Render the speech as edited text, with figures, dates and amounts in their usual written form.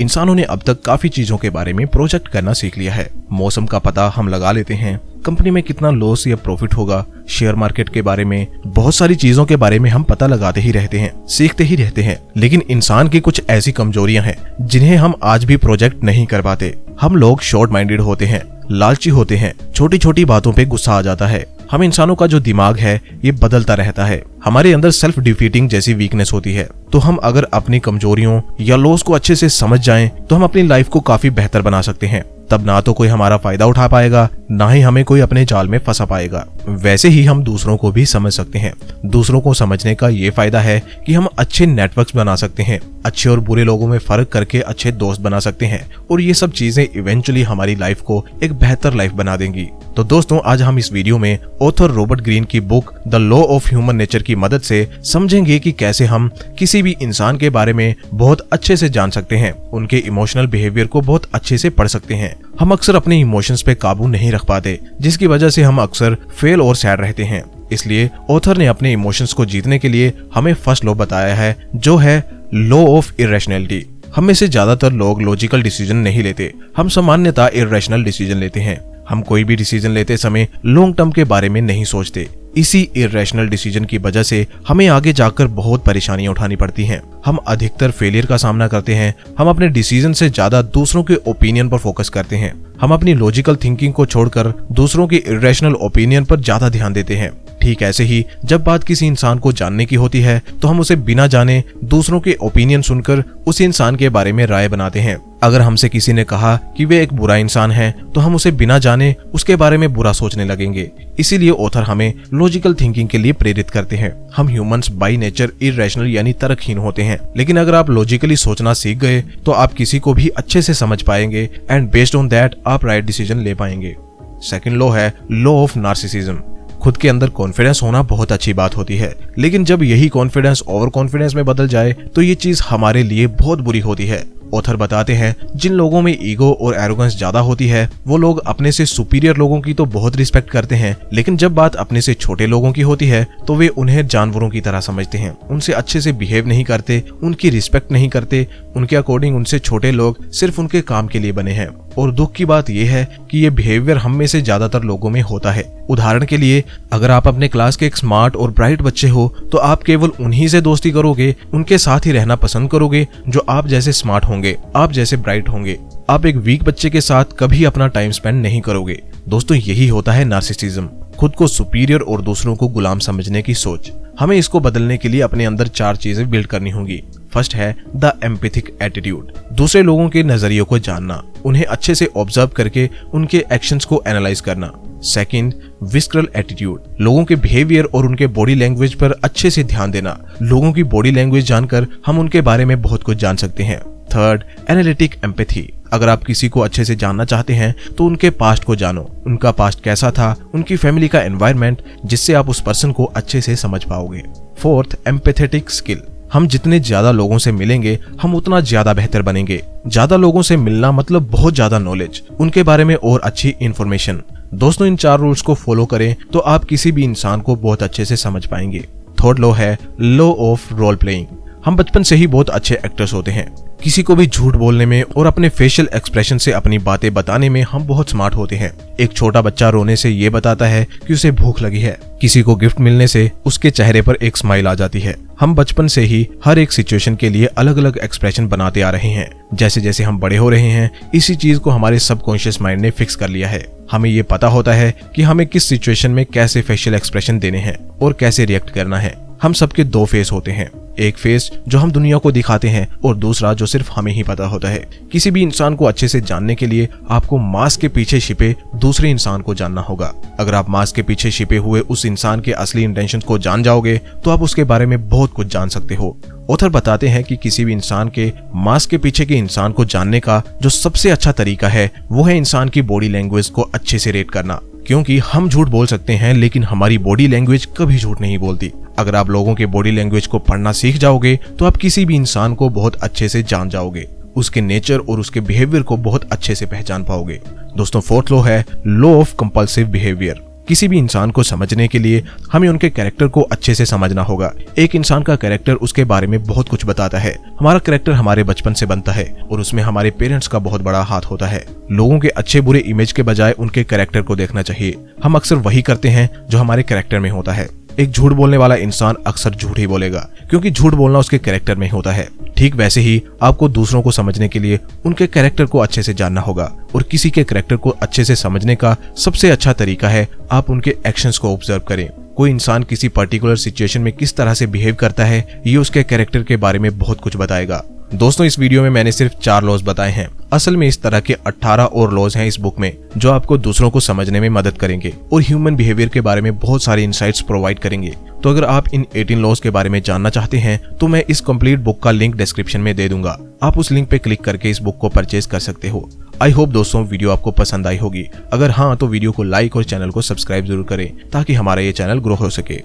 इंसानों ने अब तक काफी चीजों के बारे में प्रोजेक्ट करना सीख लिया है। मौसम का पता हम लगा लेते हैं, कंपनी में कितना लॉस या प्रॉफिट होगा, शेयर मार्केट के बारे में, बहुत सारी चीजों के बारे में हम पता लगाते ही रहते हैं, सीखते ही रहते हैं। लेकिन इंसान की कुछ ऐसी कमजोरियां हैं जिन्हें हम आज भी प्रोजेक्ट नहीं कर पाते। हम लोग शॉर्ट माइंडेड होते हैं, लालची होते हैं, छोटी छोटी बातों पे गुस्सा आ जाता है। हम इंसानों का जो दिमाग है ये बदलता रहता है। हमारे अंदर सेल्फ डिफीटिंग जैसी वीकनेस होती है। तो हम अगर अपनी कमजोरियों या लॉस को अच्छे से समझ जाएं तो हम अपनी लाइफ को काफी बेहतर बना सकते हैं। तब ना तो कोई हमारा फायदा उठा पाएगा, ना ही हमें कोई अपने जाल में फंसा पाएगा। वैसे ही हम दूसरों को भी समझ सकते हैं। दूसरों को समझने का ये फायदा है कि हम अच्छे नेटवर्क्स बना सकते हैं, अच्छे और बुरे लोगों में फर्क करके अच्छे दोस्त बना सकते हैं, और ये सब चीजें इवेंचुअली हमारी लाइफ को एक बेहतर लाइफ बना देंगी। तो दोस्तों, आज हम इस वीडियो में ऑथर रॉबर्ट ग्रीन की book the law of human nature की मदद से समझेंगे कि कैसे हम किसी भी इंसान के बारे में बहुत अच्छे से जान सकते हैं, उनके इमोशनल बिहेवियर को बहुत अच्छे से पढ़ सकते हैं। हम अक्सर अपने इमोशंस पे काबू नहीं रख पाते, जिसकी वजह से हम अक्सर फेल और सैड रहते हैं। इसलिए ऑथर ने अपने इमोशंस को जीतने के लिए हमें फर्स्ट लॉ बताया है, जो है लॉ ऑफ इरेशनैलिटी। हम में से ज्यादातर लोग लॉजिकल डिसीजन नहीं लेते, हम सामान्यतः इरेशनल डिसीजन लेते हैं। हम कोई भी डिसीजन लेते समय लॉन्ग टर्म के बारे में नहीं सोचते। इसी इरेशनल डिसीजन की वजह से हमें आगे जाकर बहुत परेशानियां उठानी पड़ती हैं। हम अधिकतर फेलियर का सामना करते हैं। हम अपने डिसीजन से ज्यादा दूसरों के ओपिनियन पर फोकस करते हैं। हम अपनी लॉजिकल थिंकिंग को छोड़कर दूसरों के इरेशनल ओपिनियन पर ज्यादा ध्यान देते हैं। ठीक ऐसे ही जब बात किसी इंसान को जानने की होती है तो हम उसे बिना जाने दूसरों के ओपिनियन सुनकर उस इंसान के बारे में राय बनाते हैं। अगर हमसे किसी ने कहा कि वे एक बुरा इंसान है तो हम उसे बिना जाने उसके बारे में बुरा सोचने लगेंगे। इसीलिए ऑथर हमें लॉजिकल थिंकिंग के लिए प्रेरित करते हैं। हम ह्यूमंस बाय नेचर इरेशनल यानी तर्कहीन होते हैं, लेकिन अगर आप लॉजिकली सोचना सीख गए तो आप किसी को भी अच्छे से समझ पाएंगे एंड बेस्ड ऑन दैट आप राइट डिसीजन ले पाएंगे। सेकंड लॉ है लॉ ऑफ नार्सिसिज्म। खुद के अंदर कॉन्फिडेंस होना बहुत अच्छी बात होती है, लेकिन जब यही कॉन्फिडेंस ओवर कॉन्फिडेंस में बदल जाए तो ये चीज हमारे लिए बहुत बुरी होती है। ऑथर बताते हैं जिन लोगों में ईगो और एरोगेंस ज्यादा होती है वो लोग अपने से सुपीरियर लोगों की तो बहुत रिस्पेक्ट करते हैं, लेकिन जब बात अपने से छोटे लोगों की होती है तो वे उन्हें जानवरों की तरह समझते हैं, उनसे अच्छे से बिहेव नहीं करते, उनकी रिस्पेक्ट नहीं करते। उनके अकॉर्डिंग उनसे छोटे लोग सिर्फ उनके काम के लिए बने हैं। और दुख की बात यह है कि ये बिहेवियर हम में से ज्यादातर लोगों में होता है। उदाहरण के लिए, अगर आप अपने क्लास के एक स्मार्ट और ब्राइट बच्चे हो तो आप केवल उन्हीं से दोस्ती करोगे, उनके साथ ही रहना पसंद करोगे जो आप जैसे स्मार्ट होंगे, आप जैसे ब्राइट होंगे। आप एक वीक बच्चे के साथ कभी अपना टाइम स्पेंड नहीं करोगे। दोस्तों, यही होता है नार्सिसिज्म, खुद को सुपीरियर और दूसरों को गुलाम समझने की सोच। हमें इसको बदलने के लिए अपने अंदर 4 चीजें बिल्ड करनी होंगी। फर्स्ट है द एम्पैथिक एटीट्यूड, दूसरे लोगों के नजरियों को जानना, उन्हें अच्छे से ऑब्जर्व करके उनके एक्शंस को एनालाइज करना। सेकंड, विस्करल एटीट्यूड, लोगों के बिहेवियर और उनके बॉडी लैंग्वेज पर अच्छे से ध्यान देना। लोगों की बॉडी लैंग्वेज जानकर हम उनके बारे में बहुत कुछ जान सकते हैं। थर्ड, एनालिटिक एम्पैथी, अगर आप किसी को अच्छे से जानना चाहते हैं तो उनके पास्ट को जानो, उनका पास्ट कैसा था, उनकी फैमिली का एनवायरनमेंट, जिससे आप उस पर्सन को अच्छे से समझ पाओगे। फोर्थ, एम्पैथेटिक स्किल, हम जितने ज्यादा लोगों से मिलेंगे हम उतना ज्यादा बेहतर बनेंगे। ज्यादा लोगों से मिलना मतलब बहुत ज्यादा नॉलेज, उनके बारे में और अच्छी इंफॉर्मेशन। दोस्तों, इन 4 रूल्स को फॉलो करें तो आप किसी भी इंसान को बहुत अच्छे से समझ पाएंगे। थर्ड लॉ है लॉ ऑफ रोल प्लेइंग। हम बचपन से ही बहुत अच्छे एक्टर्स होते हैं। किसी को भी झूठ बोलने में और अपने फेशियल एक्सप्रेशन से अपनी बातें बताने में हम बहुत स्मार्ट होते हैं। एक छोटा बच्चा रोने से ये बताता है कि उसे भूख लगी है, किसी को गिफ्ट मिलने से उसके चेहरे पर एक स्माइल आ जाती है। हम बचपन से ही हर एक सिचुएशन के लिए अलग अलग एक्सप्रेशन बनाते आ रहे हैं। जैसे जैसे हम बड़े हो रहे हैं इसी चीज को हमारे सबकॉन्शियस माइंड ने फिक्स कर लिया है। हमें ये पता होता है कि हमें किस सिचुएशन में कैसे फेशियल एक्सप्रेशन देने हैं और कैसे रिएक्ट करना है। हम सबके 2 फेस होते हैं, एक फेस जो हम दुनिया को दिखाते हैं और दूसरा जो सिर्फ हमें ही पता होता है। किसी भी इंसान को अच्छे से जानने के लिए आपको मास्क के पीछे छिपे दूसरे इंसान को जानना होगा। अगर आप मास्क के पीछे छिपे हुए उस इंसान के असली इंटेंशंस को जान जाओगे तो आप उसके बारे में बहुत कुछ जान सकते हो। ऑथर बताते हैं कि किसी भी इंसान के मास्क के पीछे के इंसान को जानने का जो सबसे अच्छा तरीका है वो है इंसान की बॉडी लैंग्वेज को अच्छे से रेड करना, क्योंकि हम झूठ बोल सकते हैं लेकिन हमारी बॉडी लैंग्वेज कभी झूठ नहीं बोलती। अगर आप लोगों के बॉडी लैंग्वेज को पढ़ना सीख जाओगे तो आप किसी भी इंसान को बहुत अच्छे से जान जाओगे, उसके नेचर और उसके बिहेवियर को बहुत अच्छे से पहचान पाओगे। दोस्तों, फोर्थ लॉ है लॉ ऑफ कंपल्सिव बिहेवियर। किसी भी इंसान को समझने के लिए हमें उनके कैरेक्टर को अच्छे से समझना होगा। एक इंसान का कैरेक्टर उसके बारे में बहुत कुछ बताता है। हमारा कैरेक्टर हमारे बचपन से बनता है और उसमें हमारे पेरेंट्स का बहुत बड़ा हाथ होता है। लोगों के अच्छे बुरे इमेज के बजाय उनके कैरेक्टर को देखना चाहिए। हम अक्सर वही करते हैं जो हमारे कैरेक्टर में होता है। एक झूठ बोलने वाला इंसान अक्सर झूठ ही बोलेगा, क्योंकि झूठ बोलना उसके कैरेक्टर में होता है। ठीक वैसे ही आपको दूसरों को समझने के लिए उनके कैरेक्टर को अच्छे से जानना होगा, और किसी के कैरेक्टर को अच्छे से समझने का सबसे अच्छा तरीका है आप उनके एक्शंस को ऑब्जर्व करें। कोई इंसान किसी पर्टिकुलर सिचुएशन में किस तरह से बिहेव करता है, ये उसके कैरेक्टर के बारे में बहुत कुछ बताएगा। दोस्तों, इस वीडियो में मैंने सिर्फ 4 लॉज बताए हैं। असल में इस तरह के 18 और लॉज हैं इस बुक में, जो आपको दूसरों को समझने में मदद करेंगे और ह्यूमन बिहेवियर के बारे में बहुत सारे इंसाइट्स प्रोवाइड करेंगे। तो अगर आप इन 18 लॉज के बारे में जानना चाहते हैं तो मैं इस कंप्लीट बुक का लिंक डिस्क्रिप्शन में दे दूंगा। आप उस लिंक पे क्लिक करके इस बुक को परचेज कर सकते हो। आई होप दोस्तों वीडियो आपको पसंद आई होगी। अगर हाँ तो वीडियो को लाइक और चैनल को सब्सक्राइब जरूर करें ताकि हमारा ये चैनल ग्रो हो सके।